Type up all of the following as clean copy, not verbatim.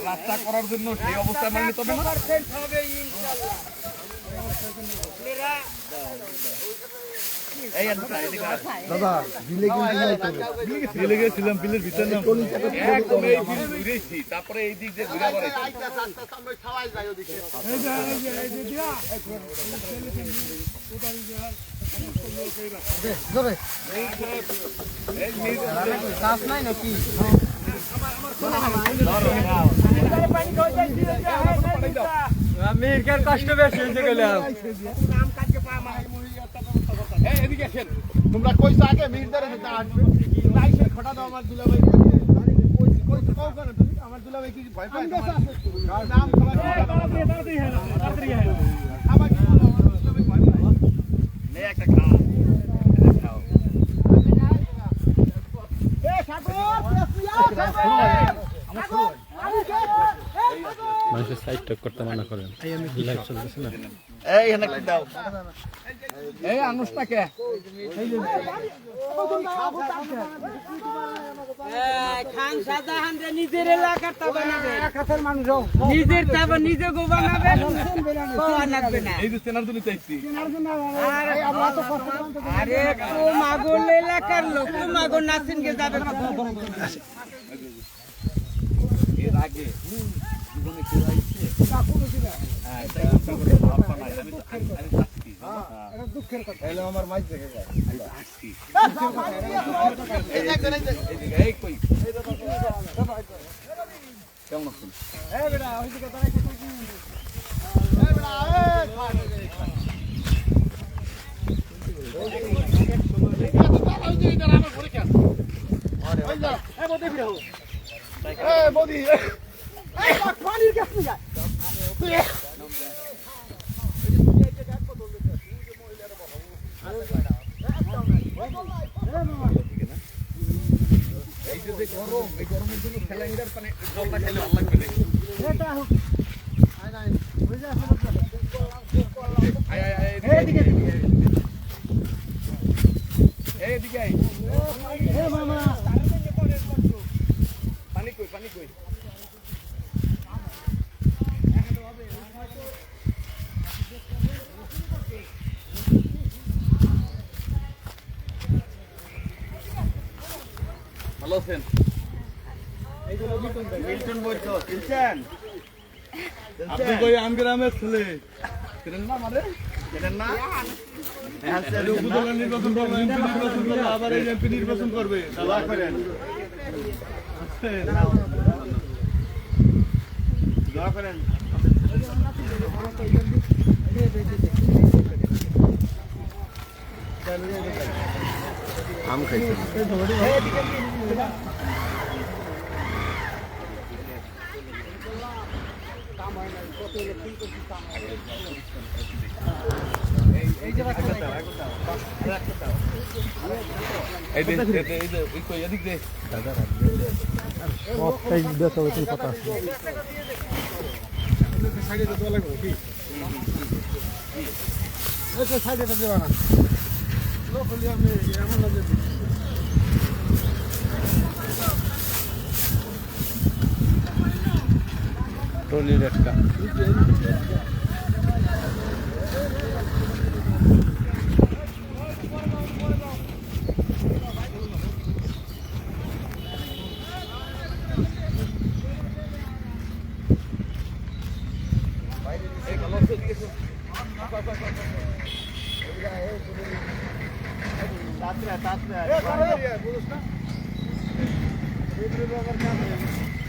রাস্তা করার জন্য সেই অবস্থা মানে তবে দাদা বিলে গেছিলাম বিলের ভিতরে তারপরে এই দিক দিয়ে ঘুরে বেড়াই গাছ নাই নাকি মিরকার কষ্ট বেশি হয়েছে গেলাম এদিকে আসেন তোমরা কইছো আগে মিরদারে দিতে আসবে লাইসের খটা দাও আমার দুলাভাই আমার দুলাভাই কি ভয় পায় নাম মানুষের সাইড টক করতে মানা করেন লাইভ চলতেছে না এই এখানে কি দাও এই আনুষটাকে খান শাহজাহান যে নিজের এলাকার তা বানাবে নিজের তারপর নিজে গো বানাবে বানাবে না এই যে চেনার জন্য চাইছি আরে মাগল এলাকার লোক মাগল নাসিন কে যাবে এর আগে জীবনে কেউ আইছে হ্যাঁ তাই ভাবনা নাই আমি আসছি এটা দুঃখের কথা এলো আমার মাইক দেখে যায় আসছি এই কই কেমন আছেন এই বেটা ওই দিকে দাঁড়াই কই এই বেটা পানির গ্যাস নিয়ে যায় এই যে গরম এই গরমের জন্য খেলাইন্ডার পানি জলটা খেলে ভালো লাগবে না এটা হোক আয় না ওই যে এদিকে এদিকে এ মামা পানি কই পানি কই ভালো আছেন মিল্টন বলছো চিনছেন আপনি কই আমগ্রামের ছেলে চিনেন না আমাদের চিনেন না উপজেলা নির্বাচন করবে এমপি নির্বাচন করবে আবার এই এমপি নির্বাচন করবে দোয়া করেন দোয়া করেন আম খাইছে এই যে এই কই এদিক দে সবটাই দেখো ওই কথা আছে সাইডে তো লাগবে কি এই সাইডে তো দেবা না লোক হলে আমি এমন লাগে ট্রলির একটা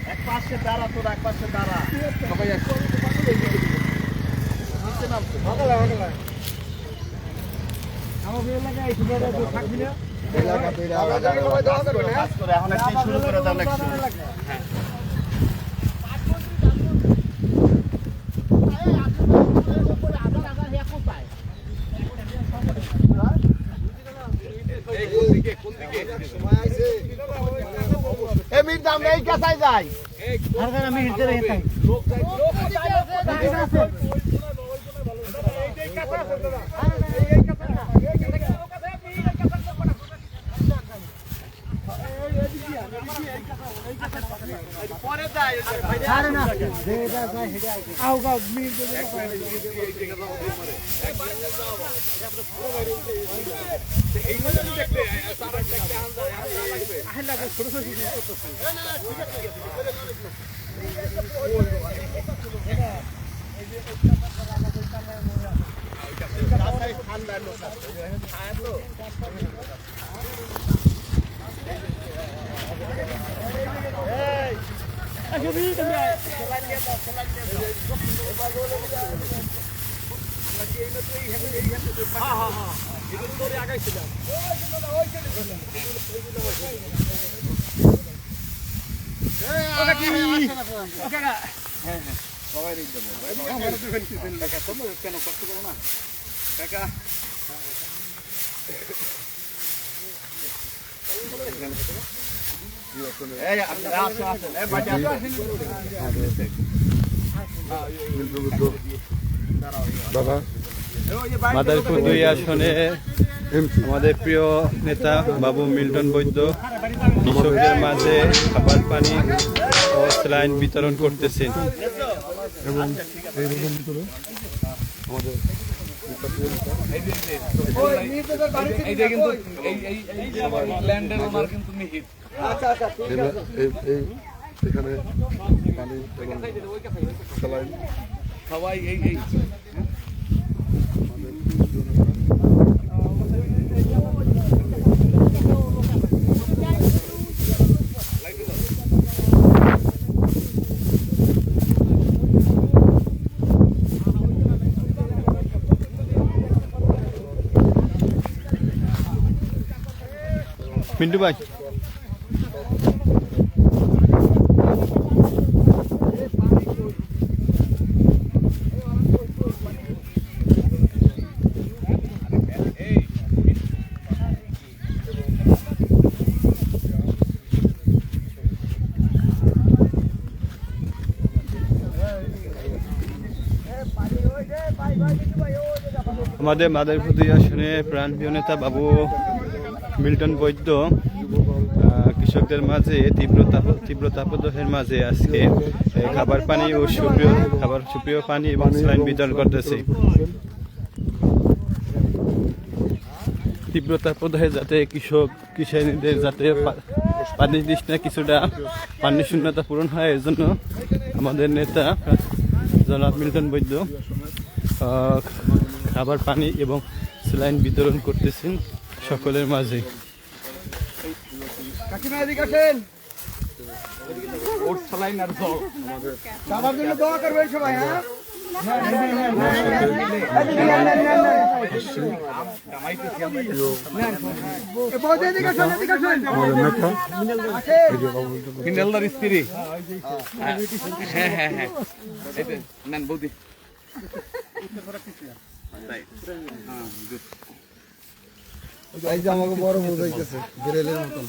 এক পাশে দাঁড়া তোর এক পাশে দাঁড়া সবাই আসো এখন একটু শুরু করে দাও নাকি এমির দাম এই কাছায় যায় আর আমি হিতে রেখে কেন কষ্ট করো না কাকা বাবা মাদারীপুর 2 আসনে আমাদের প্রিয় নেতা বাবু মিল্টন বৈদ্য কৃষকদের মাঝে খাবার পানি ও স্যালাইন বিতরণ করতেছেন এবং এইরকম ভিতরে আমাদের এখানে পানি স্যালাইন সবাই এই মিন্টু ভাই আমাদের মাদারীপুর 2 আসনে প্রাণপ্রিয় নেতা বাবু মিল্টন বৈদ্য কৃষকদের মাঝে তীব্র তাপদাহের মাঝে আজকে খাবার পানি ও সুপ্রিয় পানি এবং স্যালাইন বিতরণ করতেছে। তীব্র তাপদাহে যাতে কৃষকদের যাতে পানির তৃষ্ণা কিছুটা পানির শূন্যতা পূরণ হয় এর জন্য আমাদের নেতা জনাব মিল্টন বৈদ্য খাবার পানি এবং স্যালাইন বিতরণ করতেছেন সকলের মাঝে। এই যে আমাকে বড় বোঝাইতেছে বিড়ালের মতন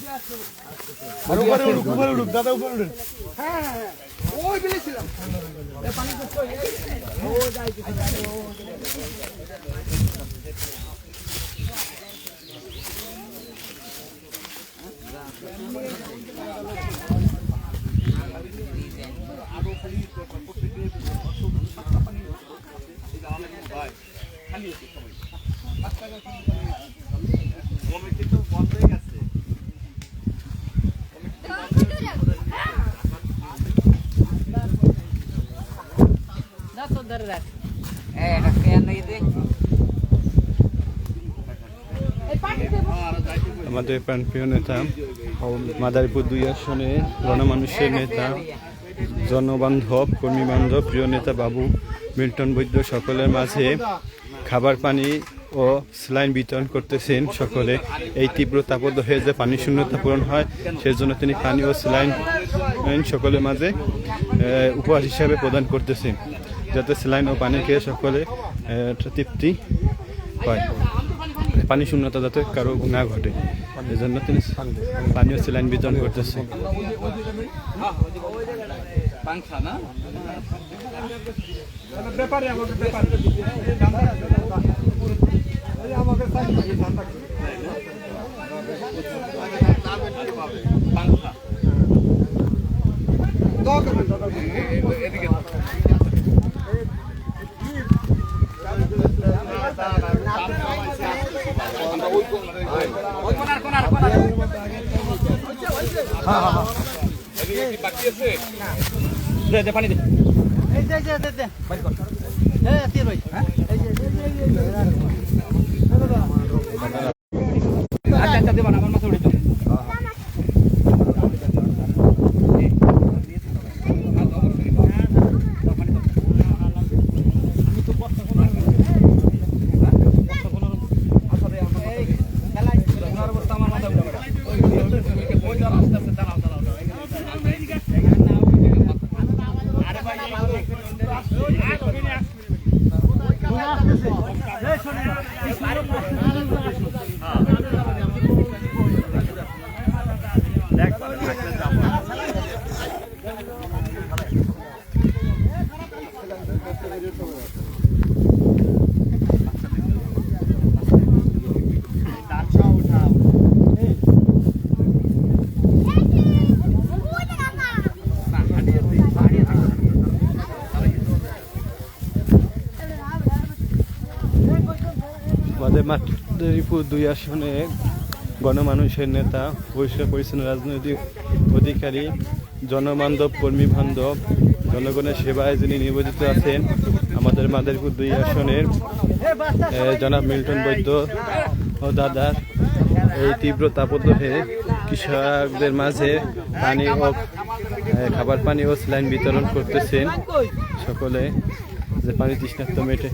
দাদা উপরে উঠুন ওই বলেছিলাম পানি আমাদের প্রাণপ্রিয় নেতা মাদারীপুর 2 আসনে গণমানুষের নেতা জনবান্ধব কর্মী বান্ধব প্রিয় নেতা বাবু মিল্টন বৈদ্য সকলের মাঝে খাবার পানি ও স্যালাইন বিতরণ করতেছেন। সকলে এই তীব্র তাপদাহে যে পানি শূন্যতা পূরণ হয় সেজন্য তিনি পানি ও স্যালাইন সকলের মাঝে উপহার হিসাবে প্রদান করতেছেন, যাতে স্যালাইন ও পানি খেয়ে সকলে তৃপ্তি হয়, পানি শূন্যতা যাতে কারো না ঘটে এজন্য তিনি পানি ও স্যালাইন বিতরণ করতেছেন। বাংলা বাকি আছে পানি দে আচ্ছা দেবা আমার মাথা উঠে আমাদের মাদারীপুর 2 আসনে গণমানুষের নেতা, পরিষ্কার পরিচ্ছন্ন রাজনৈতিক অধিকারী, জনবান্ধব, কর্মী বান্ধব, জনগণের সেবায় যিনি নিয়োজিত আছেন আমাদের মাদারীপুর 2 আসনের জনাব মিল্টন বৈদ্য ও দাদার এই তীব্র তাপদাহে কৃষকদের মাঝে পানি ও খাবার পানি ও স্যালাইন বিতরণ করতেছেন। সকলে যে পানি তৃষ্ণার্ত মেটে।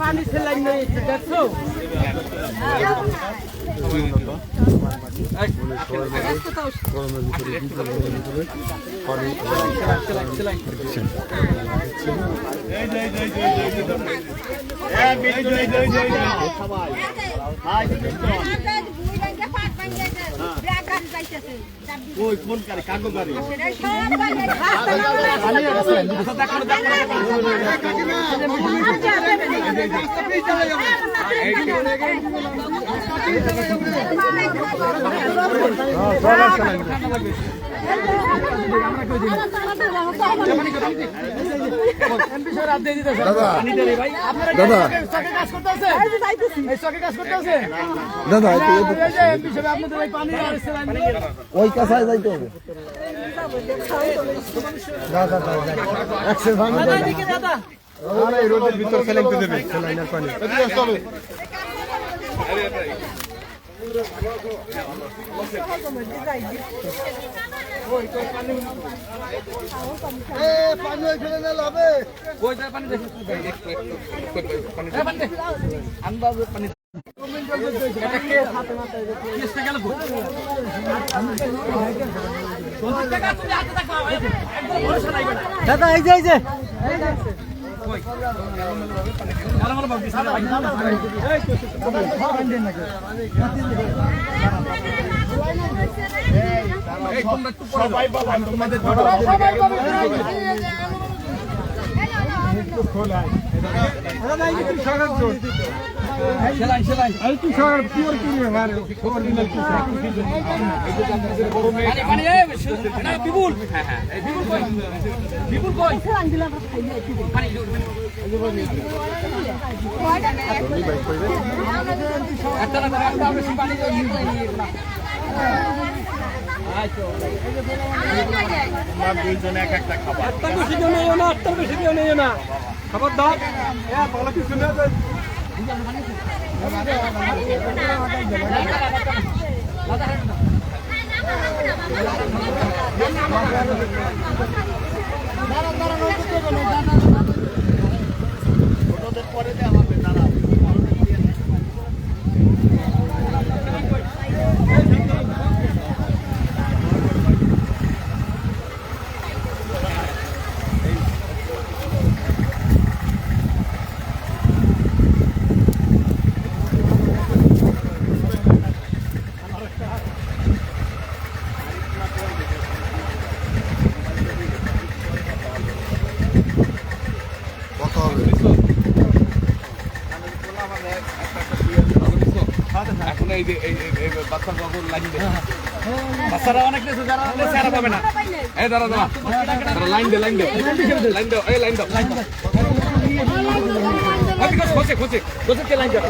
পানি সেলাই নেই দেখছো কোন গাড়ি কাগজ গাড়ি ওই কাছায় যাইতে হবে। রোদের ভিতর ফেলাইতে দেবে সেলাইনের পানি। পানি দাদা এই যে সবাই বাবা তোমাদের ধরো দুইজনে এক একটা খাবার খাবার দাও ভালো কিছু না পরে দেওয়া হবে দাঁড়া এখন এই যে এই বাচ্চার বাবুর লাইন দে বাচ্চারা অনেক কিছু যারা চেহারা পাবে না এই দাঁড়া লাইন দে এই লাইন দাও খোঁজে কে লাইন দাও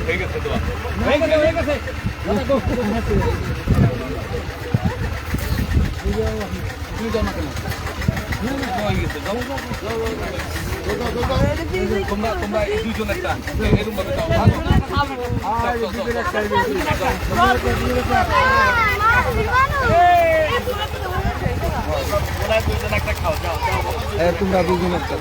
ঠিক আছে তো হয়ে গেছে তুমি যাও না কেন তোমরা এই দুজন একটা এরকম ভাবে যাও একটা খাও যাও তোমরা দুজন একটা